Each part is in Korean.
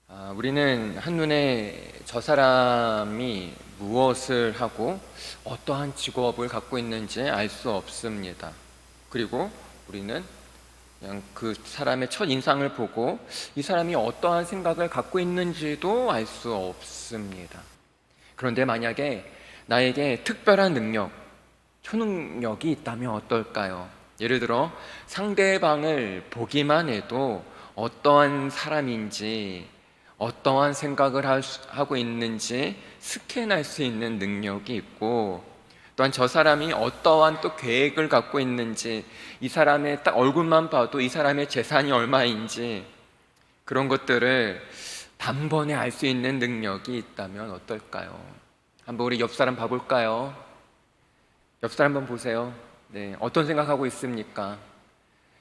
우리는 한눈에 저 사람이 무엇을 하고 어떠한 직업을 갖고 있는지 알 수 없습니다. 그리고 우리는 그냥 그 사람의 첫 인상을 보고 이 사람이 어떠한 생각을 갖고 있는지도 알 수 없습니다. 그런데 만약에 나에게 특별한 능력, 초능력이 있다면 어떨까요? 예를 들어 상대방을 보기만 해도 어떠한 사람인지 어떠한 생각을 하고 있는지 스캔할 수 있는 능력이 있고, 또한 저 사람이 어떠한 또 계획을 갖고 있는지, 이 사람의 딱 얼굴만 봐도 이 사람의 재산이 얼마인지 그런 것들을 단번에 알 수 있는 능력이 있다면 어떨까요? 한번 우리 옆 사람 봐볼까요? 옆 사람 한번 보세요. 네, 어떤 생각하고 있습니까?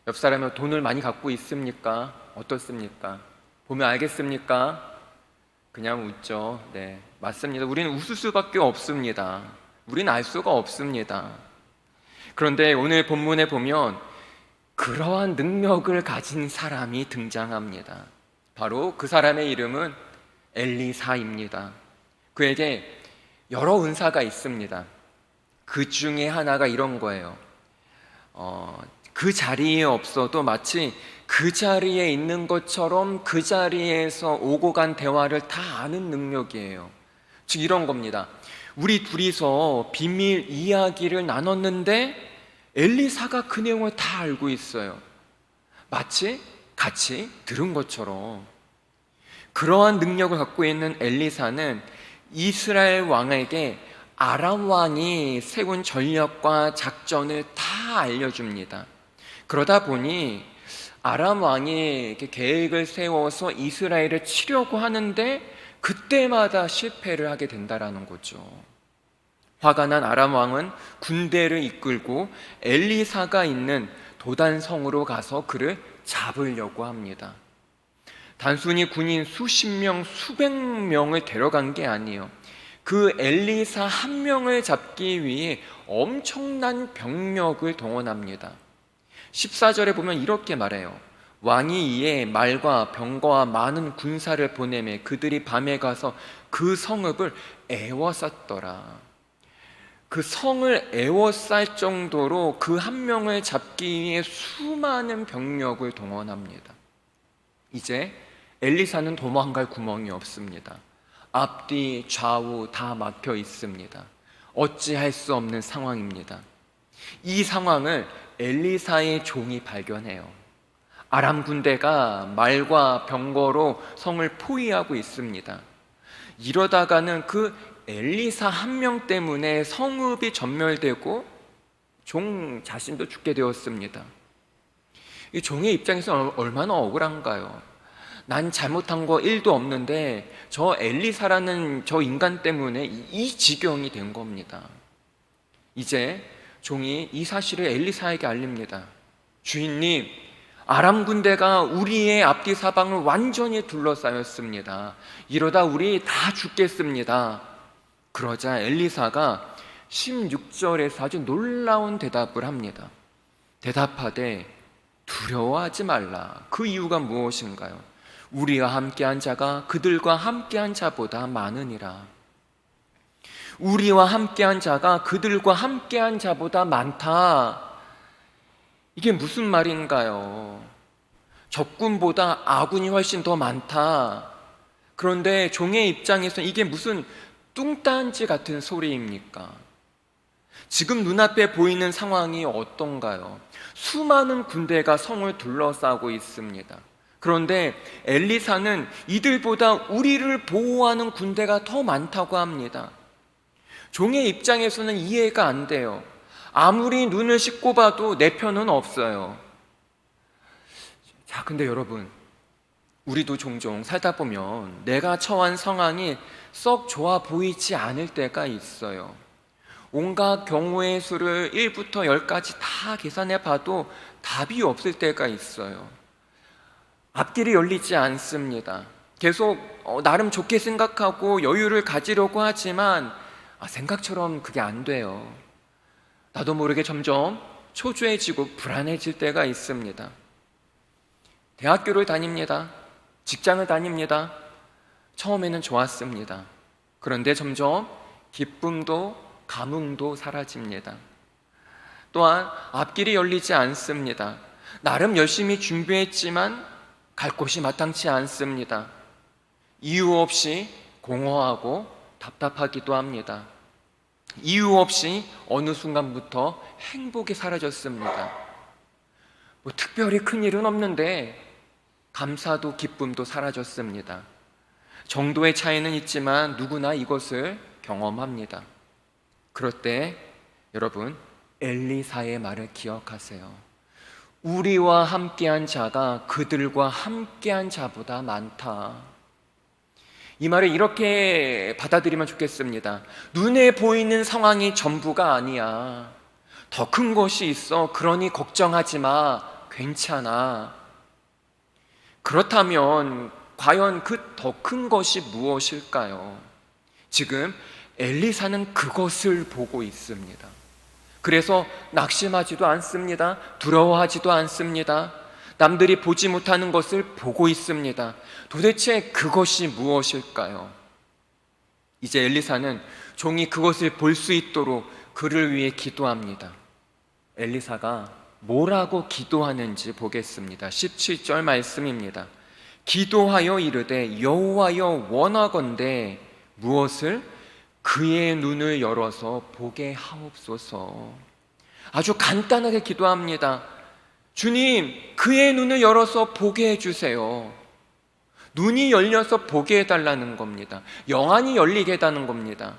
옆 사람이 돈을 많이 갖고 있습니까? 어떻습니까? 보면 알겠습니까? 그냥 웃죠. 네, 맞습니다. 우리는 웃을 수밖에 없습니다. 우리는 알 수가 없습니다. 그런데 오늘 본문에 보면 그러한 능력을 가진 사람이 등장합니다. 바로 그 사람의 이름은 엘리사입니다. 그에게 여러 은사가 있습니다. 그 중에 하나가 이런 거예요. 그 자리에 없어도 마치 그 자리에 있는 것처럼 그 자리에서 오고 간 대화를 다 아는 능력이에요. 즉 이런 겁니다. 우리 둘이서 비밀 이야기를 나눴는데 엘리사가 그 내용을 다 알고 있어요. 마치 같이 들은 것처럼. 그러한 능력을 갖고 있는 엘리사는 이스라엘 왕에게 아람 왕이 세운 전략과 작전을 다 알려줍니다. 그러다 보니 아람 왕이 이렇게 계획을 세워서 이스라엘을 치려고 하는데 그때마다 실패를 하게 된다라는 거죠. 화가 난 아람 왕은 군대를 이끌고 엘리사가 있는 도단성으로 가서 그를 잡으려고 합니다. 단순히 군인 수십 명, 수백 명을 데려간 게 아니에요. 그 엘리사 한 명을 잡기 위해 엄청난 병력을 동원합니다. 14절에 보면 이렇게 말해요. 왕이 이에 말과 병거와 많은 군사를 보내매 그들이 밤에 가서 그 성읍을 에워쌌더라. 그 성을 에워쌀 정도로 그 한 명을 잡기 위해 수많은 병력을 동원합니다. 이제 엘리사는 도망갈 구멍이 없습니다. 앞뒤 좌우 다 막혀 있습니다. 어찌할 수 없는 상황입니다. 이 상황을 엘리사의 종이 발견해요. 아람 군대가 말과 병거로 성을 포위하고 있습니다. 이러다가는 그 엘리사 한 명 때문에 성읍이 전멸되고 종 자신도 죽게 되었습니다. 이 종의 입장에서 얼마나 억울한가요? 난 잘못한 거 1도 없는데 저 엘리사라는 저 인간 때문에 이 지경이 된 겁니다. 이제 종이 이 사실을 엘리사에게 알립니다. 주인님, 아람 군대가 우리의 앞뒤 사방을 완전히 둘러싸였습니다. 이러다 우리 다 죽겠습니다. 그러자 엘리사가 16절에서 아주 놀라운 대답을 합니다. 대답하되 두려워하지 말라. 그 이유가 무엇인가요? 우리와 함께한 자가 그들과 함께한 자보다 많으니라. 우리와 함께한 자가 그들과 함께한 자보다 많다. 이게 무슨 말인가요? 적군보다 아군이 훨씬 더 많다. 그런데 종의 입장에서 이게 무슨 뚱딴지 같은 소리입니까? 지금 눈앞에 보이는 상황이 어떤가요? 수많은 군대가 성을 둘러싸고 있습니다. 그런데 엘리사는 이들보다 우리를 보호하는 군대가 더 많다고 합니다. 종의 입장에서는 이해가 안 돼요. 아무리 눈을 씻고 봐도 내 편은 없어요. 자, 근데 여러분, 우리도 종종 살다 보면 내가 처한 상황이 썩 좋아 보이지 않을 때가 있어요. 온갖 경우의 수를 1부터 10까지 다 계산해 봐도 답이 없을 때가 있어요. 앞길이 열리지 않습니다. 계속 나름 좋게 생각하고 여유를 가지려고 하지만 생각처럼 그게 안 돼요. 나도 모르게 점점 초조해지고 불안해질 때가 있습니다. 대학교를 다닙니다. 직장을 다닙니다. 처음에는 좋았습니다. 그런데 점점 기쁨도 감흥도 사라집니다. 또한 앞길이 열리지 않습니다. 나름 열심히 준비했지만 갈 곳이 마땅치 않습니다. 이유 없이 공허하고 답답하기도 합니다. 이유 없이 어느 순간부터 행복이 사라졌습니다. 특별히 큰 일은 없는데 감사도 기쁨도 사라졌습니다. 정도의 차이는 있지만 누구나 이것을 경험합니다. 그럴 때 여러분, 엘리사의 말을 기억하세요. 우리와 함께한 자가 그들과 함께한 자보다 많다. 이 말을 이렇게 받아들이면 좋겠습니다. 눈에 보이는 상황이 전부가 아니야. 더 큰 것이 있어. 그러니 걱정하지 마. 괜찮아. 그렇다면 과연 그 더 큰 것이 무엇일까요? 지금 엘리사는 그것을 보고 있습니다. 그래서 낙심하지도 않습니다. 두려워하지도 않습니다. 남들이 보지 못하는 것을 보고 있습니다. 도대체 그것이 무엇일까요? 이제 엘리사는 종이 그것을 볼 수 있도록 그를 위해 기도합니다. 엘리사가 뭐라고 기도하는지 보겠습니다. 17절 말씀입니다. 기도하여 이르되 여호와여 원하건대 무엇을? 그의 눈을 열어서 보게 하옵소서. 아주 간단하게 기도합니다. 주님, 그의 눈을 열어서 보게 해주세요. 눈이 열려서 보게 해달라는 겁니다. 영안이 열리게 해달라는 겁니다.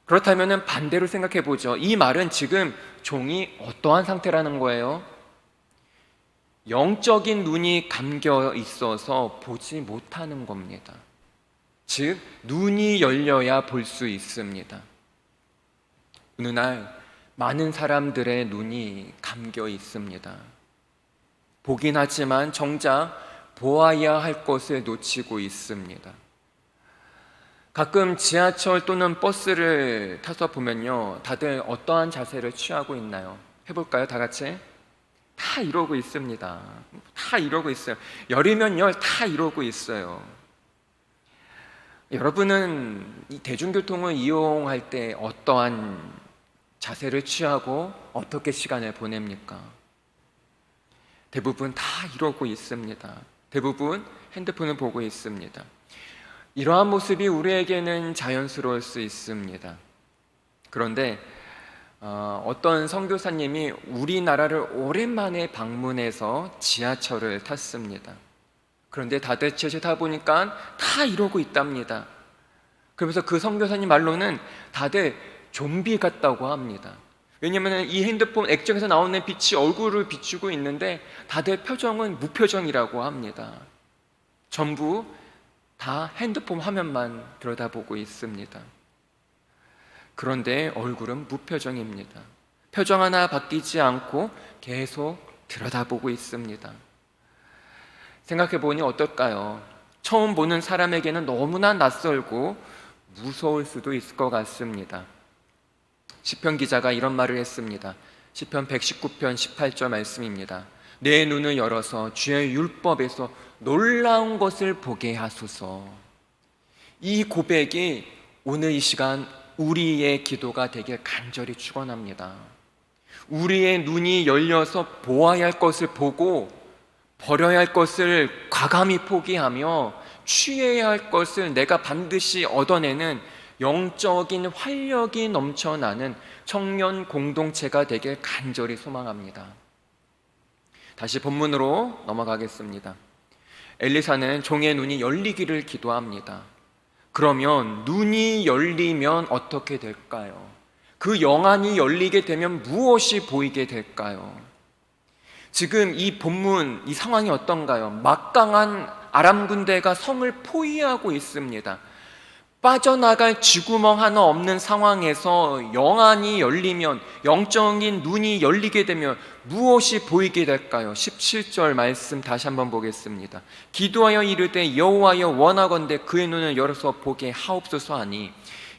그렇다면 반대로 생각해 보죠. 이 말은 지금 종이 어떠한 상태라는 거예요? 영적인 눈이 감겨 있어서 보지 못하는 겁니다. 즉, 눈이 열려야 볼 수 있습니다. 어느 날 많은 사람들의 눈이 감겨 있습니다. 보긴 하지만 정작 보아야 할 것을 놓치고 있습니다. 가끔 지하철 또는 버스를 타서 보면요, 다들 어떠한 자세를 취하고 있나요? 해볼까요? 다 같이? 다 이러고 있습니다. 다 이러고 있어요. 열이면 열 다 이러고 있어요. 여러분은 이 대중교통을 이용할 때 어떠한 자세를 취하고 어떻게 시간을 보냅니까? 대부분 다 이러고 있습니다. 대부분 핸드폰을 보고 있습니다. 이러한 모습이 우리에게는 자연스러울 수 있습니다. 그런데 어떤 선교사님이 우리나라를 오랜만에 방문해서 지하철을 탔습니다. 그런데 다들 지하철 타다 보니까 다 이러고 있답니다. 그러면서 그 선교사님 말로는 다들 좀비 같다고 합니다. 왜냐하면 이 핸드폰 액정에서 나오는 빛이 얼굴을 비추고 있는데 다들 표정은 무표정이라고 합니다. 전부 다 핸드폰 화면만 들여다보고 있습니다. 그런데 얼굴은 무표정입니다. 표정 하나 바뀌지 않고 계속 들여다보고 있습니다. 생각해보니 어떨까요? 처음 보는 사람에게는 너무나 낯설고 무서울 수도 있을 것 같습니다. 시편 기자가 이런 말을 했습니다. 시편 119편 18절 말씀입니다. 내 눈을 열어서 주의 율법에서 놀라운 것을 보게 하소서. 이 고백이 오늘 이 시간 우리의 기도가 되길 간절히 축원합니다. 우리의 눈이 열려서 보아야 할 것을 보고 버려야 할 것을 과감히 포기하며 취해야 할 것을 내가 반드시 얻어내는 영적인 활력이 넘쳐나는 청년 공동체가 되길 간절히 소망합니다. 다시 본문으로 넘어가겠습니다. 엘리사는 종의 눈이 열리기를 기도합니다. 그러면 눈이 열리면 어떻게 될까요? 그 영안이 열리게 되면 무엇이 보이게 될까요? 지금 이 본문, 이 상황이 어떤가요? 막강한 아람 군대가 성을 포위하고 있습니다. 빠져나갈 쥐구멍 하나 없는 상황에서 영안이 열리면, 영적인 눈이 열리게 되면 무엇이 보이게 될까요? 17절 말씀 다시 한번 보겠습니다. 기도하여 이르되 여호와여 원하건대 그의 눈을 열어서 보게 하옵소서 하니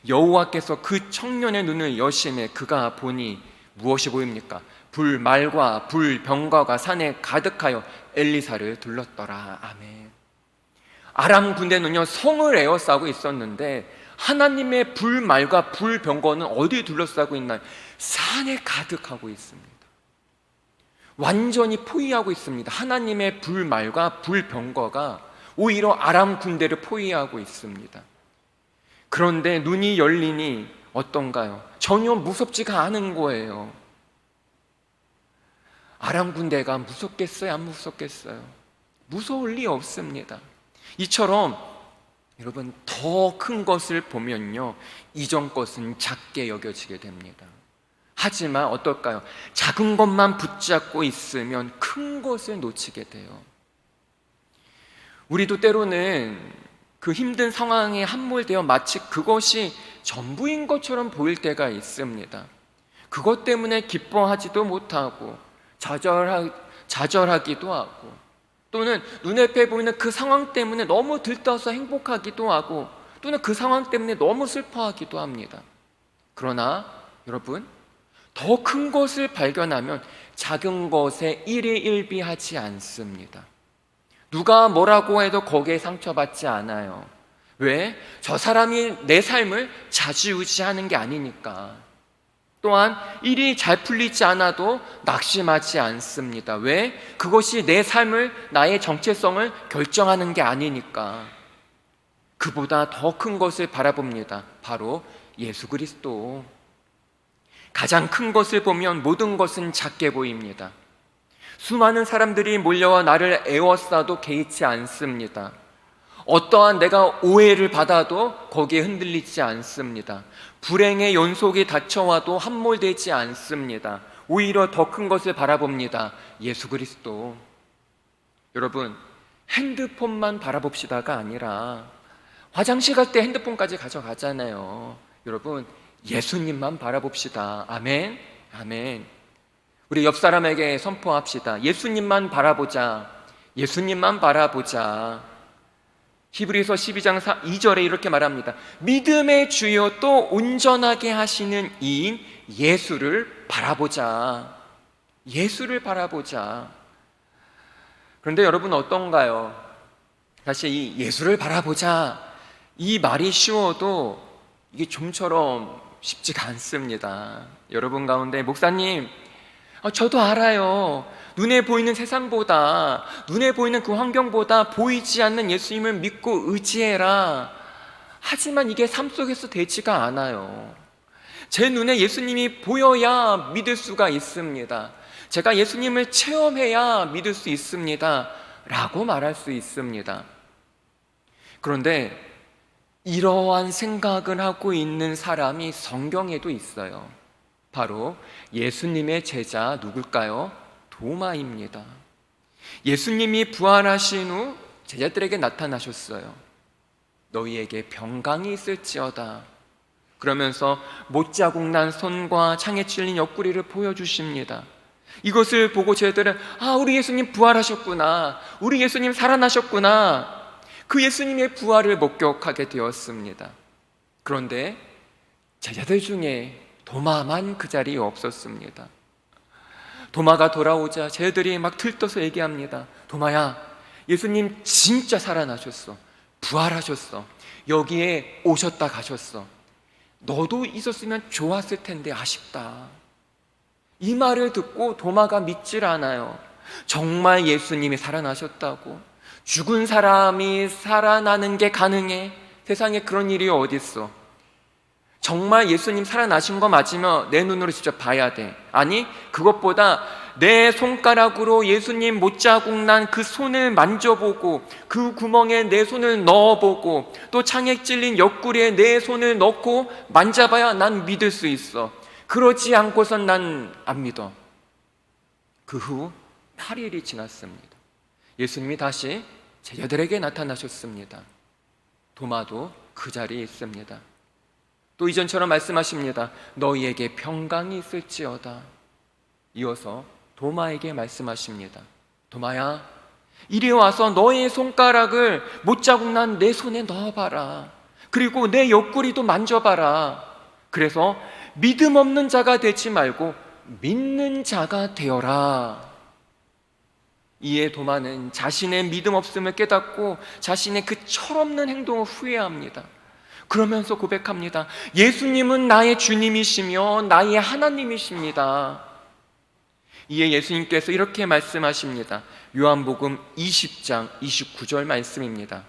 여호와께서 그 청년의 눈을 여시매 그가 보니 무엇이 보입니까? 불말과 불병거가 산에 가득하여 엘리사를 둘렀더라. 아멘. 아람 군대는요 성을 에워싸고 있었는데 하나님의 불말과 불병거는 어디에 둘러싸고 있나요? 산에 가득하고 있습니다. 완전히 포위하고 있습니다. 하나님의 불말과 불병거가 오히려 아람 군대를 포위하고 있습니다. 그런데 눈이 열리니 어떤가요? 전혀 무섭지가 않은 거예요. 아람 군대가 무섭겠어요? 안 무섭겠어요? 무서울 리 없습니다. 이처럼 여러분 더 큰 것을 보면요 이전 것은 작게 여겨지게 됩니다. 하지만 어떨까요? 작은 것만 붙잡고 있으면 큰 것을 놓치게 돼요. 우리도 때로는 그 힘든 상황에 함몰되어 마치 그것이 전부인 것처럼 보일 때가 있습니다. 그것 때문에 기뻐하지도 못하고 좌절하기도 하고, 또는 눈앞에 보이는 그 상황 때문에 너무 들떠서 행복하기도 하고, 또는 그 상황 때문에 너무 슬퍼하기도 합니다. 그러나 여러분, 더 큰 것을 발견하면 작은 것에 일희일비하지 않습니다. 누가 뭐라고 해도 거기에 상처받지 않아요. 왜? 저 사람이 내 삶을 좌지우지하는 게 아니니까. 또한 일이 잘 풀리지 않아도 낙심하지 않습니다. 왜? 그것이 내 삶을, 나의 정체성을 결정하는 게 아니니까. 그보다 더 큰 것을 바라봅니다. 바로 예수 그리스도. 가장 큰 것을 보면 모든 것은 작게 보입니다. 수많은 사람들이 몰려와 나를 애워싸도 개의치 않습니다. 어떠한 내가 오해를 받아도 거기에 흔들리지 않습니다. 불행의 연속이 닥쳐와도 함몰되지 않습니다. 오히려 더 큰 것을 바라봅니다. 예수 그리스도. 여러분, 핸드폰만 바라봅시다가 아니라 화장실 갈 때 핸드폰까지 가져가잖아요. 여러분, 예수님만 바라봅시다. 아멘. 아멘. 우리 옆 사람에게 선포합시다. 예수님만 바라보자. 예수님만 바라보자. 히브리서 12장 2절에 이렇게 말합니다. 믿음의 주요 또 온전하게 하시는 이인 예수를 바라보자. 예수를 바라보자. 그런데 여러분 어떤가요? 사실 이 예수를 바라보자, 이 말이 쉬워도 이게 좀처럼 쉽지가 않습니다. 여러분 가운데 목사님, 저도 알아요. 눈에 보이는 세상보다, 눈에 보이는 그 환경보다 보이지 않는 예수님을 믿고 의지해라. 하지만 이게 삶 속에서 되지가 않아요. 제 눈에 예수님이 보여야 믿을 수가 있습니다. 제가 예수님을 체험해야 믿을 수 있습니다. 라고 말할 수 있습니다. 그런데 이러한 생각을 하고 있는 사람이 성경에도 있어요. 바로 예수님의 제자 누굴까요? 도마입니다. 예수님이 부활하신 후 제자들에게 나타나셨어요. 너희에게 평강이 있을지어다. 그러면서 못자국 난 손과 창에 찔린 옆구리를 보여주십니다. 이것을 보고 제자들은 우리 예수님 부활하셨구나, 우리 예수님 살아나셨구나, 그 예수님의 부활을 목격하게 되었습니다. 그런데 제자들 중에 도마만 그 자리에 없었습니다. 도마가 돌아오자 제자들이 막 들떠서 얘기합니다. 도마야, 예수님 진짜 살아나셨어. 부활하셨어. 여기에 오셨다 가셨어. 너도 있었으면 좋았을 텐데 아쉽다. 이 말을 듣고 도마가 믿질 않아요. 정말 예수님이 살아나셨다고? 죽은 사람이 살아나는 게 가능해? 세상에 그런 일이 어딨어? 정말 예수님 살아나신 거 맞으면 내 눈으로 직접 봐야 돼. 아니, 그것보다 내 손가락으로 예수님 못자국 난 그 손을 만져보고, 그 구멍에 내 손을 넣어보고, 또 창에 찔린 옆구리에 내 손을 넣고 만져봐야 난 믿을 수 있어. 그러지 않고선 난 안 믿어. 그 후 8일이 지났습니다. 예수님이 다시 제자들에게 나타나셨습니다. 도마도 그 자리에 있습니다. 또 이전처럼 말씀하십니다. 너희에게 평강이 있을지어다. 이어서 도마에게 말씀하십니다. 도마야, 이리 와서 너의 손가락을 못자국 난 내 손에 넣어봐라. 그리고 내 옆구리도 만져봐라. 그래서 믿음 없는 자가 되지 말고 믿는 자가 되어라. 이에 도마는 자신의 믿음 없음을 깨닫고 자신의 그 철없는 행동을 후회합니다. 그러면서 고백합니다. 예수님은 나의 주님이시며 나의 하나님이십니다. 이에 예수님께서 이렇게 말씀하십니다. 요한복음 20장 29절 말씀입니다.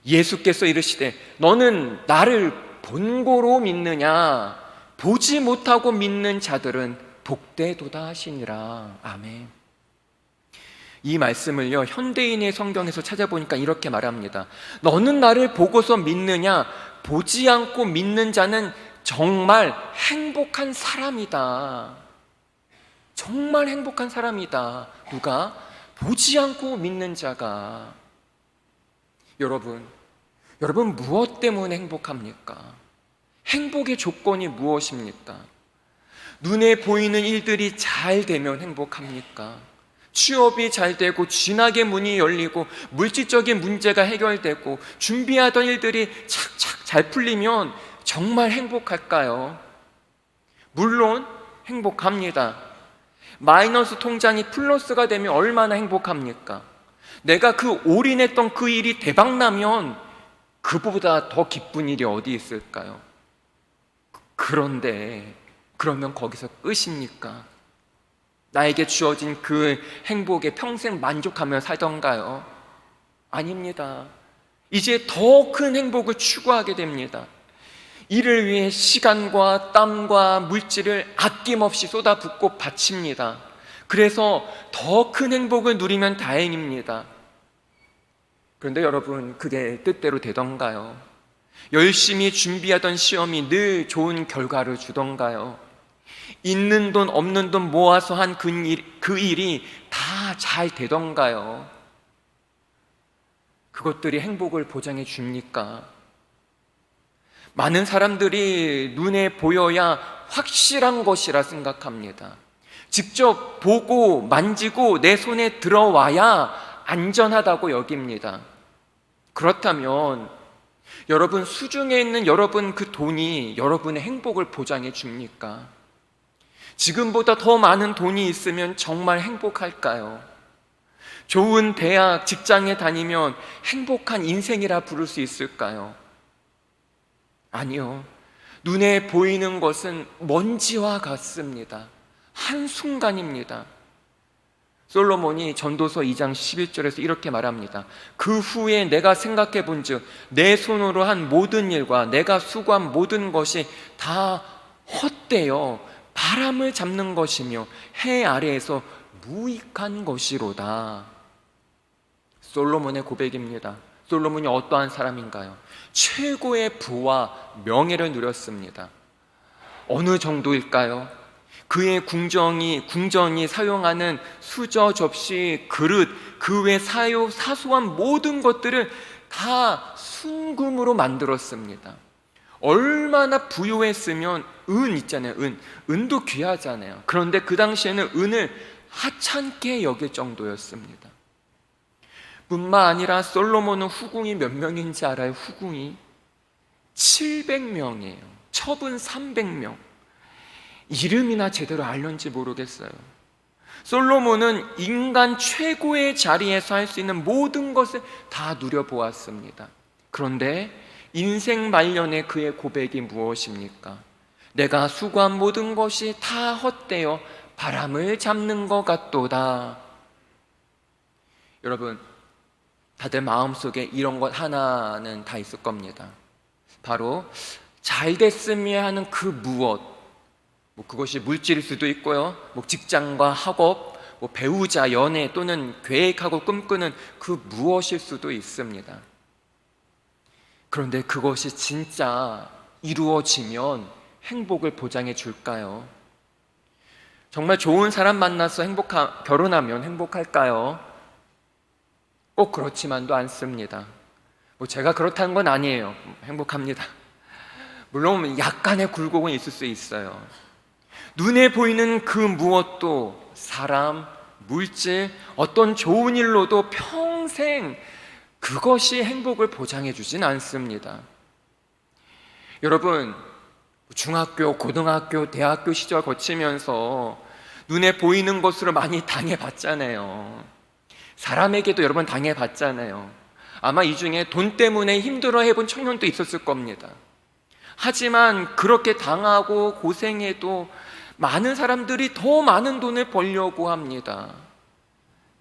예수께서 이르시되 너는 나를 본고로 믿느냐? 보지 못하고 믿는 자들은 복되도다 하시니라. 아멘. 이 말씀을요, 현대인의 성경에서 찾아보니까 이렇게 말합니다. 너는 나를 보고서 믿느냐? 보지 않고 믿는 자는 정말 행복한 사람이다. 정말 행복한 사람이다. 누가? 보지 않고 믿는 자가. 여러분 무엇 때문에 행복합니까? 행복의 조건이 무엇입니까? 눈에 보이는 일들이 잘 되면 행복합니까? 취업이 잘 되고 진학의 문이 열리고 물질적인 문제가 해결되고 준비하던 일들이 착착 잘 풀리면 정말 행복할까요? 물론 행복합니다. 마이너스 통장이 플러스가 되면 얼마나 행복합니까? 내가 그 올인했던 그 일이 대박나면 그보다 더 기쁜 일이 어디 있을까요? 그런데 그러면 거기서 끝입니까? 나에게 주어진 그 행복에 평생 만족하며 살던가요? 아닙니다. 이제 더 큰 행복을 추구하게 됩니다. 이를 위해 시간과 땀과 물질을 아낌없이 쏟아붓고 바칩니다. 그래서 더 큰 행복을 누리면 다행입니다. 그런데 여러분, 그게 뜻대로 되던가요? 열심히 준비하던 시험이 늘 좋은 결과를 주던가요? 있는 돈 없는 돈 모아서 한 그 일이 다 잘 되던가요? 그것들이 행복을 보장해 줍니까? 많은 사람들이 눈에 보여야 확실한 것이라 생각합니다. 직접 보고 만지고 내 손에 들어와야 안전하다고 여깁니다. 그렇다면 여러분, 수중에 있는 여러분 그 돈이 여러분의 행복을 보장해 줍니까? 지금보다 더 많은 돈이 있으면 정말 행복할까요? 좋은 대학, 직장에 다니면 행복한 인생이라 부를 수 있을까요? 아니요. 눈에 보이는 것은 먼지와 같습니다. 한순간입니다. 솔로몬이 전도서 2장 11절에서 이렇게 말합니다. 그 후에 내가 생각해 본즉 내 손으로 한 모든 일과 내가 수고한 모든 것이 다 헛되어 바람을 잡는 것이며 해 아래에서 무익한 것이로다. 솔로몬의 고백입니다. 솔로몬이 어떠한 사람인가요? 최고의 부와 명예를 누렸습니다. 어느 정도일까요? 그의 궁전이 사용하는 수저, 접시, 그릇, 그 외 사소한 모든 것들을 다 순금으로 만들었습니다. 얼마나 부유했으면 은 있잖아요. 은도 귀하잖아요. 그런데 그 당시에는 은을 하찮게 여길 정도였습니다. 뿐만 아니라 솔로몬은 후궁이 몇 명인지 알아요? 후궁이 700명이에요. 첩은 300명. 이름이나 제대로 알는지 모르겠어요. 솔로몬은 인간 최고의 자리에서 할 수 있는 모든 것을 다 누려보았습니다. 그런데 인생 말년에 그의 고백이 무엇입니까? 내가 수고한 모든 것이 다 헛되어 바람을 잡는 것 같도다. 여러분, 다들 마음속에 이런 것 하나는 다 있을 겁니다. 바로 잘 됐으면 하는 그 무엇, 그것이 물질일 수도 있고요, 직장과 학업, 배우자, 연애 또는 계획하고 꿈꾸는 그 무엇일 수도 있습니다. 그런데 그것이 진짜 이루어지면 행복을 보장해 줄까요? 정말 좋은 사람 만나서 결혼하면 행복할까요? 꼭 그렇지만도 않습니다. 제가 그렇다는 건 아니에요. 행복합니다. 물론 약간의 굴곡은 있을 수 있어요. 눈에 보이는 그 무엇도 사람, 물질, 어떤 좋은 일로도 평생 그것이 행복을 보장해 주진 않습니다. 여러분, 중학교, 고등학교, 대학교 시절 거치면서 눈에 보이는 것으로 많이 당해봤잖아요. 사람에게도 여러 번 당해봤잖아요. 아마 이 중에 돈 때문에 힘들어 해본 청년도 있었을 겁니다. 하지만 그렇게 당하고 고생해도 많은 사람들이 더 많은 돈을 벌려고 합니다.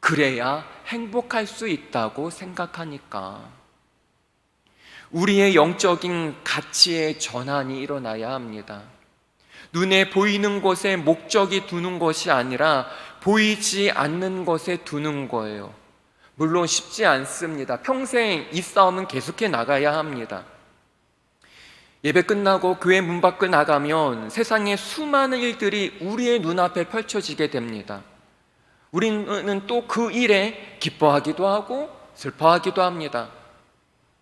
그래야 행복할 수 있다고 생각하니까. 우리의 영적인 가치의 전환이 일어나야 합니다. 눈에 보이는 것에 목적이 두는 것이 아니라 보이지 않는 것에 두는 거예요. 물론 쉽지 않습니다. 평생 이 싸움은 계속해 나가야 합니다. 예배 끝나고 교회 문 밖을 나가면 세상의 수많은 일들이 우리의 눈앞에 펼쳐지게 됩니다. 우리는 또 그 일에 기뻐하기도 하고 슬퍼하기도 합니다.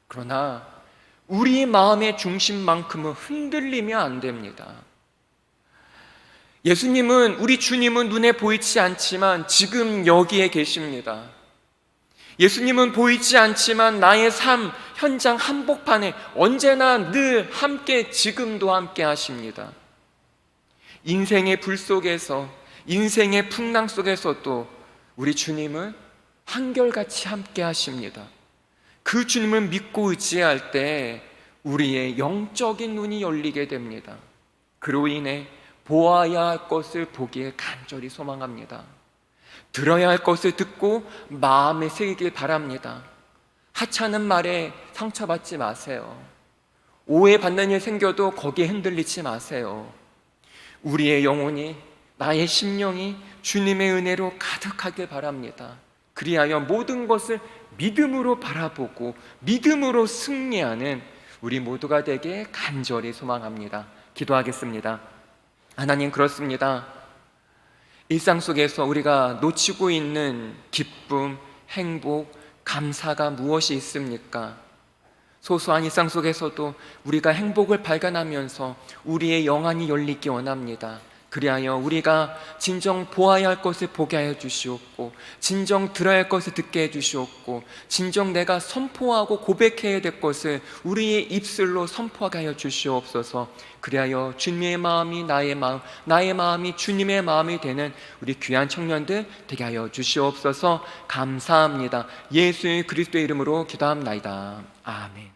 그러나 우리 마음의 중심만큼은 흔들리면 안 됩니다. 우리 주님은 눈에 보이지 않지만 지금 여기에 계십니다. 예수님은 보이지 않지만 나의 삶 현장 한복판에 언제나 늘 함께, 지금도 함께 하십니다. 인생의 불 속에서, 인생의 풍랑 속에서도 우리 주님은 한결같이 함께 하십니다. 그 주님을 믿고 의지할 때 우리의 영적인 눈이 열리게 됩니다. 그로 인해 보아야 할 것을 보기에 간절히 소망합니다. 들어야 할 것을 듣고 마음에 새기길 바랍니다. 하찮은 말에 상처받지 마세요. 오해받는 일 생겨도 거기에 흔들리지 마세요. 우리의 영혼이, 나의 심령이 주님의 은혜로 가득하길 바랍니다. 그리하여 모든 것을 믿음으로 바라보고 믿음으로 승리하는 우리 모두가 되게 간절히 소망합니다. 기도하겠습니다. 하나님, 그렇습니다. 일상 속에서 우리가 놓치고 있는 기쁨, 행복, 감사가 무엇이 있습니까? 소소한 일상 속에서도 우리가 행복을 발견하면서 우리의 영안이 열리기 원합니다. 그리하여 우리가 진정 보아야 할 것을 보게 하여 주시옵고, 진정 들어야 할 것을 듣게 해 주시옵고, 진정 내가 선포하고 고백해야 될 것을 우리의 입술로 선포하게 하여 주시옵소서. 그리하여 주님의 마음이 나의 마음, 나의 마음이 주님의 마음이 되는 우리 귀한 청년들 되게 하여 주시옵소서. 감사합니다. 예수 그리스도의 이름으로 기도합나이다. 아멘.